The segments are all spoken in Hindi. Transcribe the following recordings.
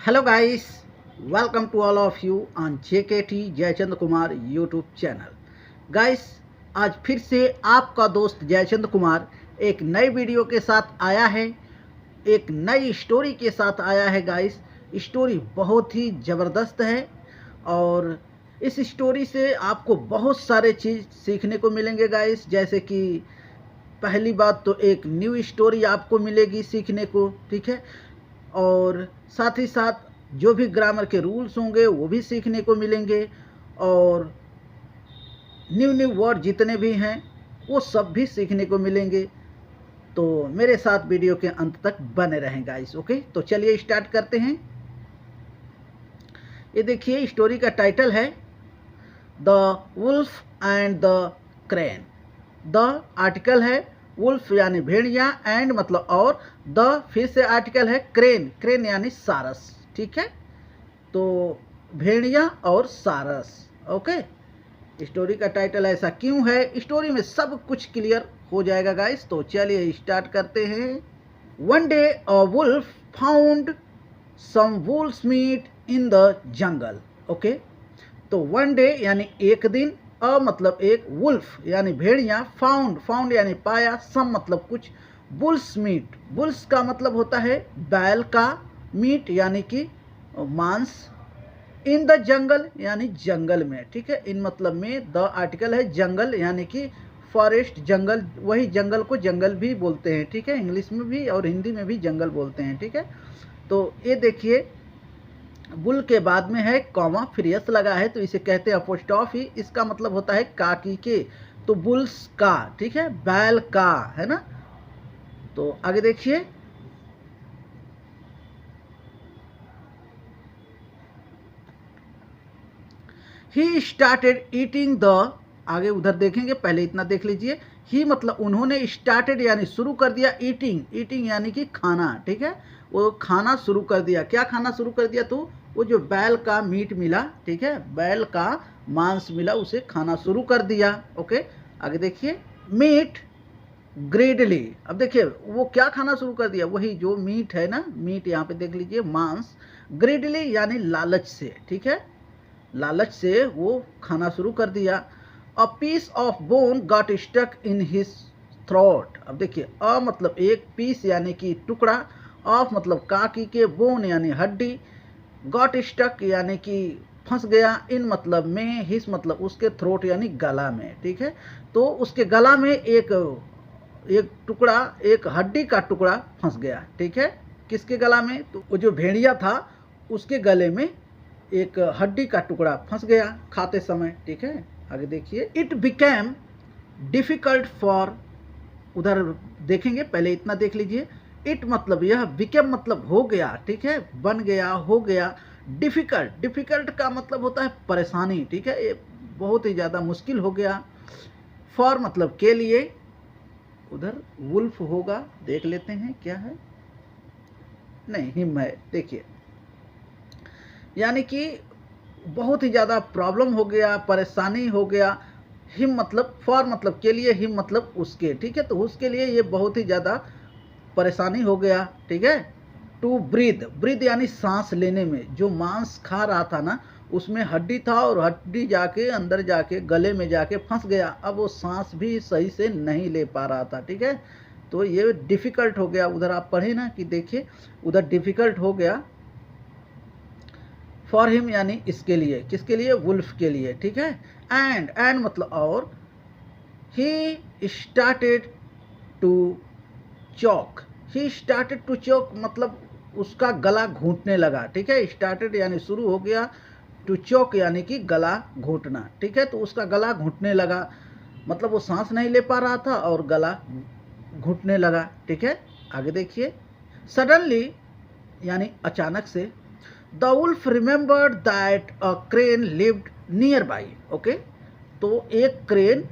Hello guys, welcome to all of you on JKT Jaichand Kumar YouTube channel. Guys, आज फिर से आपका दोस्त जयचंद कुमार एक नई वीडियो के साथ आया है, एक नई स्टोरी के साथ आया है। गाइस, स्टोरी बहुत ही ज़बरदस्त है और इस स्टोरी से आपको बहुत सारे चीज़ सीखने को मिलेंगे। गाइस, जैसे कि पहली बात तो एक न्यू स्टोरी आपको मिलेगी सीखने को, ठीक है, और साथ ही साथ जो भी ग्रामर के रूल्स होंगे वो भी सीखने को मिलेंगे और न्यू न्यू वर्ड जितने भी हैं वो सब भी सीखने को मिलेंगे। तो मेरे साथ वीडियो के अंत तक बने रहें गाइस। ओके, तो चलिए स्टार्ट करते हैं। ये देखिए, स्टोरी का टाइटल है the wolf and the crane. The article है वुल्फ यानी भेड़िया, एंड मतलब और, द फिर से आर्टिकल है क्रेन, क्रेन यानी सारस, ठीक है। तो भेड़िया और सारस। ओके, स्टोरी का टाइटल ऐसा क्यों है, स्टोरी में सब कुछ क्लियर हो जाएगा गाइस। तो चलिए स्टार्ट करते हैं। One day a wolf found some wolfs meat in the jungle. Okay, तो वन डे यानी एक दिन, अ मतलब एक, वुल्फ यानी भेड़िया, फाउंड, फाउंड यानी पाया, सम मतलब कुछ, बुल्स मीट, बुल्स का मतलब होता है बैल का, मीट यानी कि मांस, इन द जंगल यानी जंगल में, ठीक है। इन मतलब में द आर्टिकल है जंगल यानी कि फॉरेस्ट, जंगल, वही जंगल को जंगल भी बोलते हैं, ठीक है, इंग्लिश में भी और हिंदी में भी जंगल बोलते हैं, ठीक है। तो ये देखिए, बुल के बाद में है कॉमा, फिर यस लगा है तो इसे कहते हैं अपोस्ट्रोफी। इसका मतलब होता है काकी के, तो बुल्स का, ठीक है, बैल का, है ना। तो आगे देखिए, ही स्टार्टेड ईटिंग द, आगे उधर देखेंगे, पहले इतना देख लीजिए। ही मतलब उन्होंने, स्टार्टेड यानी शुरू कर दिया, ईटिंग, ईटिंग यानी कि खाना, ठीक है, वो खाना शुरू कर दिया। क्या खाना शुरू कर दिया? तो वो जो बैल का मीट मिला, ठीक है, बैल का मांस मिला, उसे खाना शुरू कर दिया। ओके, आगे देखिए, मीट ग्रेडली। अब देखिए वो क्या खाना शुरू कर दिया, वही जो मीट है ना, मीट यहाँ पे देख लीजिए, मांस, ग्रेडली यानी लालच से, ठीक है, लालच से वो खाना शुरू कर दिया। A piece of bone got stuck in his throat. अब देखिए, अ मतलब एक, पीस यानी कि टुकड़ा, ऑफ मतलब काकी के, बोन यानी हड्डी, गॉट स्टक यानी कि फंस गया, इन मतलब में, हिस मतलब उसके, थ्रोट यानी गला में, ठीक है। तो उसके गला में एक एक टुकड़ा, एक हड्डी का टुकड़ा फंस गया, ठीक है। किसके गला में? तो वो जो भेड़िया था उसके गले में एक हड्डी का टुकड़ा फंस गया खाते समय, ठीक है। आगे देखिए, इट बिकेम डिफिकल्ट फॉर, उधर देखेंगे, पहले इतना देख लीजिए। इट मतलब यह, बिकेम मतलब हो गया, ठीक है, बन गया, हो गया। डिफिकल्ट, डिफिकल्ट का मतलब होता है परेशानी, ठीक है, ये बहुत ही ज़्यादा मुश्किल हो गया। फॉर मतलब के लिए, उधर वुल्फ होगा, देख लेते हैं क्या है, नहीं, हिम है, देखिए, यानी कि बहुत ही ज़्यादा प्रॉब्लम हो गया, परेशानी हो गया। हिम मतलब, फॉर मतलब के लिए, हिम मतलब उसके, ठीक है, तो उसके लिए ये बहुत ही ज़्यादा परेशानी हो गया, ठीक है। टू ब्रीथ, ब्रीथ यानी सांस लेने में, जो मांस खा रहा था ना उसमें हड्डी था और हड्डी जाके अंदर जाके गले में जाके फंस गया, अब वो सांस भी सही से नहीं ले पा रहा था, ठीक है। तो ये डिफ़िकल्ट हो गया, उधर आप पढ़े ना कि देखिए, उधर डिफ़िकल्ट हो गया। फॉर हिम यानी इसके लिए, किसके लिए? वुल्फ के लिए, ठीक है। एंड, एंड मतलब और, he started to choke, he started to choke मतलब उसका गला घूटने लगा, ठीक है। स्टार्टेड यानी शुरू हो गया, टू चौक यानी कि गला घूटना, ठीक है। तो उसका गला घुटने लगा, मतलब वो सांस नहीं ले पा रहा था और गला घुटने लगा, ठीक है। आगे देखिए, सडनली यानी अचानक से, the wolf remembered that a crane lived nearby. Okay, तो एक क्रेन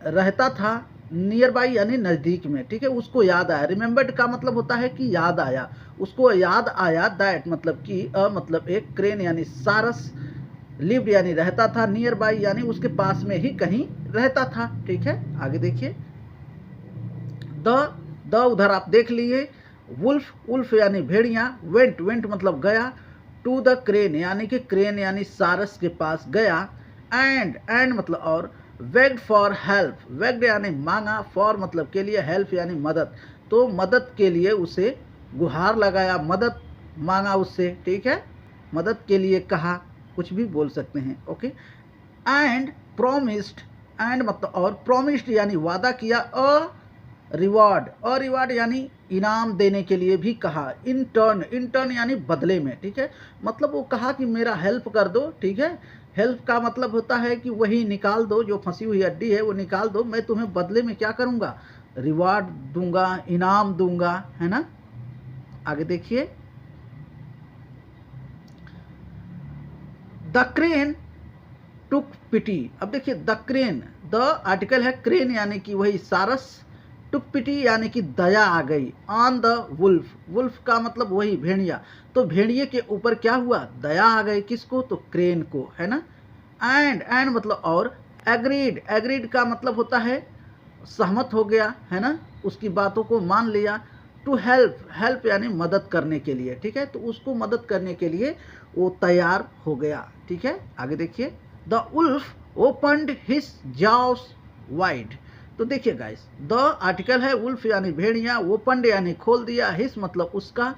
रहता था नियर बाई यानी नज़दीक में, ठीक है, उसको याद आया। रिमेंबर्ड का मतलब होता है कि याद आया, उसको याद आया। दैट मतलब कि, अ मतलब एक, क्रेन यानी सारस, लिव्ड यानी रहता था, नियर बाई यानी उसके पास में ही कहीं रहता था, ठीक है। आगे देखिए, द उधर आप देख लिए, वुल्फ, वुल्फ यानी भेड़िया, वेंट, वेंट मतलब गया, टू द क्रेन यानी कि क्रेन यानी सारस के पास गया, एंड मतलब और, वेग्ड फॉर हेल्प, वेग्ड यानी मांगा, फॉर मतलब के लिए, हेल्प यानी मदद, तो मदद के लिए उसे गुहार लगाया, मदद मांगा उससे, ठीक है, मदद के लिए कहा, कुछ भी बोल सकते हैं, ओके। एंड प्रोमिस्ड, एंड मतलब और, प्रोमिस्ड यानी वादा किया, रिवार्ड यानी इनाम देने के लिए भी कहा, इन टर्न यानी बदले में, ठीक है, मतलब वो कहा कि मेरा हेल्प कर दो, ठीक है, हेल्प का मतलब होता है कि वही निकाल दो, जो फंसी हुई हड्डी है वो निकाल दो, मैं तुम्हें बदले में क्या करूंगा, रिवार्ड दूंगा, इनाम दूंगा, है ना। आगे देखिए, द क्रेन टुक पिटी, अब देखिए द क्रेन, द आर्टिकल है, क्रेन यानी कि वही सारस, टुक पिटी यानी कि दया आ गई, ऑन द वुल्फ, वुल्फ का मतलब वही भेड़िया, तो भेड़िए के ऊपर क्या हुआ, दया आ गई, किसको, तो क्रेन को, है ना। एंड मतलब और, एग्रीड का मतलब होता है सहमत हो गया, है ना, उसकी बातों को मान लिया, टू हेल्प यानी मदद करने के लिए, ठीक है, तो उसको मदद करने के लिए वो तैयार हो गया, ठीक है। आगे देखिए, the wolf opened his jaws wide, तो देखिए गाइस, द आर्टिकल है, उल्फ यानी भेड़िया, ओपन्ड यानी खोल दिया, हिज मतलब उसका,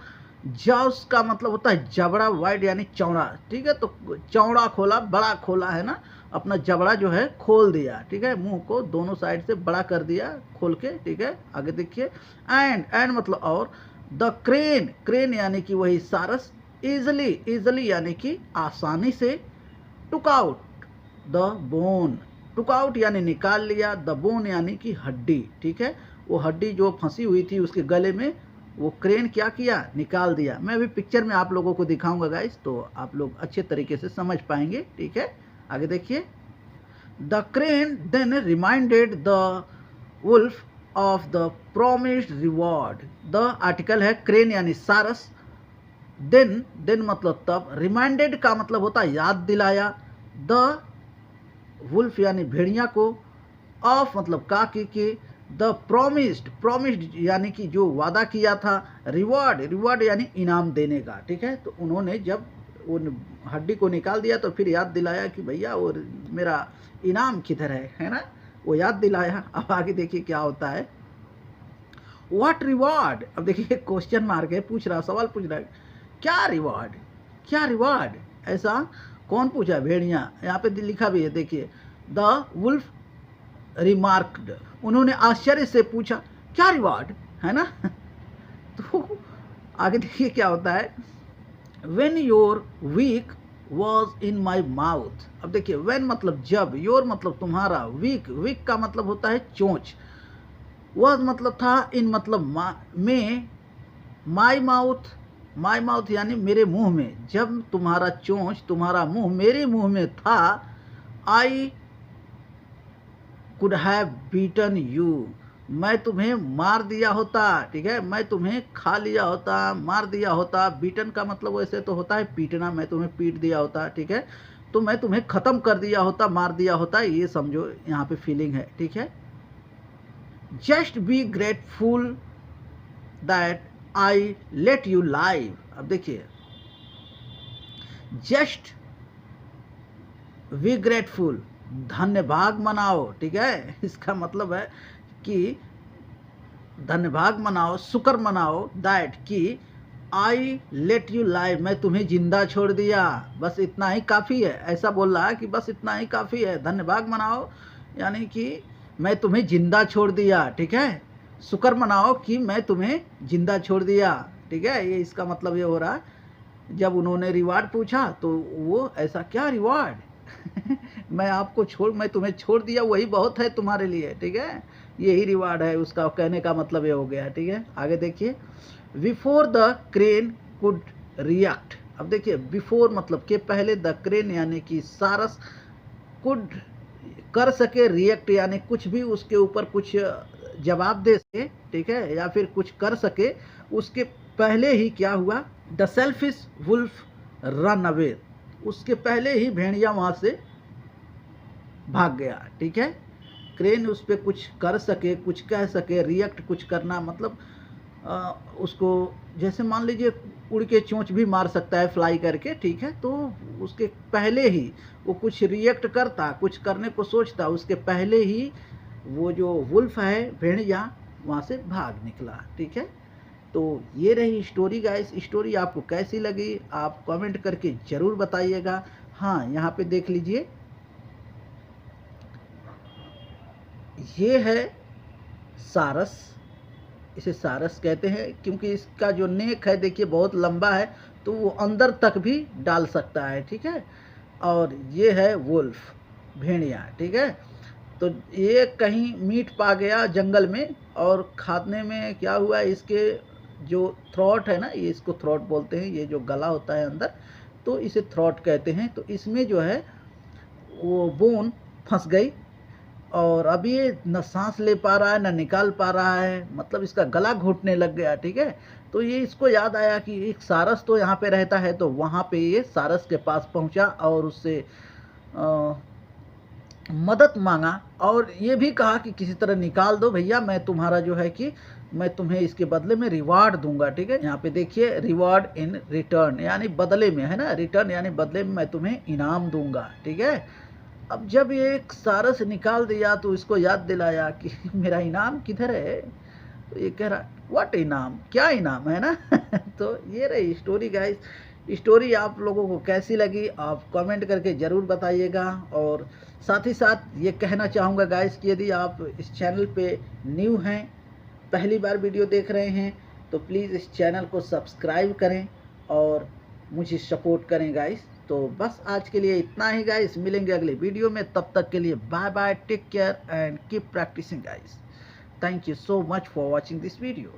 जाव्स का मतलब होता है जबड़ा, वाइड यानी चौड़ा, ठीक है, तो चौड़ा खोला, बड़ा खोला, है ना, अपना जबड़ा जो है खोल दिया, ठीक है, मुंह को दोनों साइड से बड़ा कर दिया खोल के, ठीक है। आगे देखिए, एंड मतलब और, द क्रेन यानी कि वही सारस, इजली यानी कि आसानी से, took out the bone, took out यानी निकाल लिया, द बोन यानी कि हड्डी, ठीक है, वो हड्डी जो फंसी हुई थी उसके गले में, वो क्रेन क्या किया, निकाल दिया। मैं अभी पिक्चर में आप लोगों को दिखाऊंगा गाइस, तो आप लोग अच्छे तरीके से समझ पाएंगे, ठीक है। आगे देखिए, the crane then reminded the wolf of the promised reward, the article है, क्रेन यानी सारस, देन मतलब तब, रिमाइंडेड का मतलब होता है याद दिलाया, द वुल्फ यानी भेड़िया को, ऑफ मतलब का की, द प्रोमिस्ड यानी कि जो वादा किया था, रिवॉर्ड यानी इनाम देने का, ठीक है, तो उन्होंने जब वो हड्डी को निकाल दिया तो फिर याद दिलाया कि भैया वो मेरा इनाम किधर है ना, वो याद दिलाया। अब आगे देखिए क्या होता है, व्हाट रिवॉर्ड, अब देखिए क्वेश्चन मार्क है, पूछ रहा, सवाल पूछ रहा है, क्या रिवॉर्ड, ऐसा कौन पूछा, भेड़िया, यहाँ पे लिखा भी है, देखिए, द वुल्फ रिमार्क्ड, उन्होंने आश्चर्य से पूछा, क्या रिवॉर्ड, है ना। तो आगे देखिए क्या होता है, when your beak was in my mouth, अब देखिए व्हेन मतलब जब, योर मतलब तुम्हारा, वीक का मतलब होता है चोंच, वॉज मतलब था, इन मतलब में, माई माउथ यानी मेरे मुंह में, जब तुम्हारा चोंच, तुम्हारा मुंह मेरे मुंह में था, I could have beaten you, मैं तुम्हें मार दिया होता, ठीक है, मैं तुम्हें खा लिया होता, मार दिया होता, बीटन का मतलब वैसे तो होता है पीटना, मैं तुम्हें पीट दिया होता, ठीक है, तो मैं तुम्हें खत्म कर दिया होता, मार दिया होता, ये समझो यहाँ पे फीलिंग है, ठीक है। Just be grateful that I let you live, अब देखिए, जस्ट बी ग्रेटफुल, धन्यभाग मनाओ, ठीक है, इसका मतलब है कि धन्यभाग मनाओ, शुक्र मनाओ, दैट कि आई लेट यू लाइव, मैं तुम्हें जिंदा छोड़ दिया, बस इतना ही काफ़ी है, ऐसा बोल रहा है कि बस इतना ही काफ़ी है, धन्यभाग मनाओ यानी कि मैं तुम्हें जिंदा छोड़ दिया, ठीक है, शुक्र मनाओ कि मैं तुम्हें जिंदा छोड़ दिया, ठीक है, ये इसका मतलब ये हो रहा है, जब उन्होंने रिवार्ड पूछा तो वो ऐसा, क्या रिवार्ड मैं तुम्हें छोड़ दिया, वही बहुत है तुम्हारे लिए, ठीक है, यही रिवार्ड है, उसका कहने का मतलब ये हो गया, ठीक है। आगे देखिए, before the crane could react, अब देखिए बिफोर मतलब के पहले, द क्रेन यानी कि सारस, कुड कर सके, रिएक्ट यानी कुछ भी उसके ऊपर कुछ जवाब दे सके, ठीक है, या फिर कुछ कर सके, उसके पहले ही क्या हुआ, the selfish wolf run away, उसके पहले ही भेड़िया वहां से भाग गया, ठीक है, क्रेन उस पर कुछ कर सके, कुछ कह सके, रिएक्ट कुछ करना मतलब उसको, जैसे मान लीजिए उड़ के चोंच भी मार सकता है फ्लाई करके, ठीक है। तो उसके पहले ही वो कुछ रिएक्ट करता, कुछ करने को सोचता, उसके पहले ही वो जो वुल्फ है, भेड़िया, वहाँ से भाग निकला, ठीक है। तो ये रही स्टोरी गाइस। स्टोरी आपको कैसी लगी आप कमेंट करके ज़रूर बताइएगा। हाँ, यहाँ पे देख लीजिए, ये है सारस। इसे सारस कहते हैं क्योंकि इसका जो नेक है देखिए बहुत लंबा है, तो वो अंदर तक भी डाल सकता है, ठीक है। और ये है वुल्फ, भेड़िया, ठीक है। तो ये कहीं मीट पा गया जंगल में, और खाने में क्या हुआ, इसके जो थ्रॉट है ना, ये इसको थ्रॉट बोलते हैं, ये जो गला होता है अंदर, तो इसे थ्रॉट कहते हैं। तो इसमें जो है वो बोन फंस गई, और अब ये न सांस ले पा रहा है न निकाल पा रहा है, मतलब इसका गला घुटने लग गया, ठीक है। तो ये इसको याद आया कि एक सारस तो यहाँ पे रहता है, तो वहाँ पे ये सारस के पास पहुँचा और उससे मदद मांगा, और ये भी कहा कि किसी तरह निकाल दो भैया, मैं तुम्हारा जो है कि मैं तुम्हें इसके बदले में रिवार्ड दूंगा, ठीक है। यहाँ पे देखिए रिवार्ड इन रिटर्न, यानी बदले में, है ना, रिटर्न यानी बदले में मैं तुम्हें इनाम दूंगा, ठीक है। अब जब ये एक सारस निकाल दिया तो इसको याद दिलाया कि मेरा इनाम किधर है। तो ये कह रहा व्हाट इनाम, क्या इनाम है ना। तो ये रही स्टोरी गाइस। स्टोरी आप लोगों को कैसी लगी आप कमेंट करके ज़रूर बताइएगा। और साथ ही साथ ये कहना चाहूँगा गाइस कि यदि आप इस चैनल पे न्यू हैं, पहली बार वीडियो देख रहे हैं, तो प्लीज़ इस चैनल को सब्सक्राइब करें और मुझे सपोर्ट करें गाइस। तो बस आज के लिए इतना ही गाइस, मिलेंगे अगले वीडियो में, तब तक के लिए bye bye, take care and keep practising guys. Thank you so much for watching this video.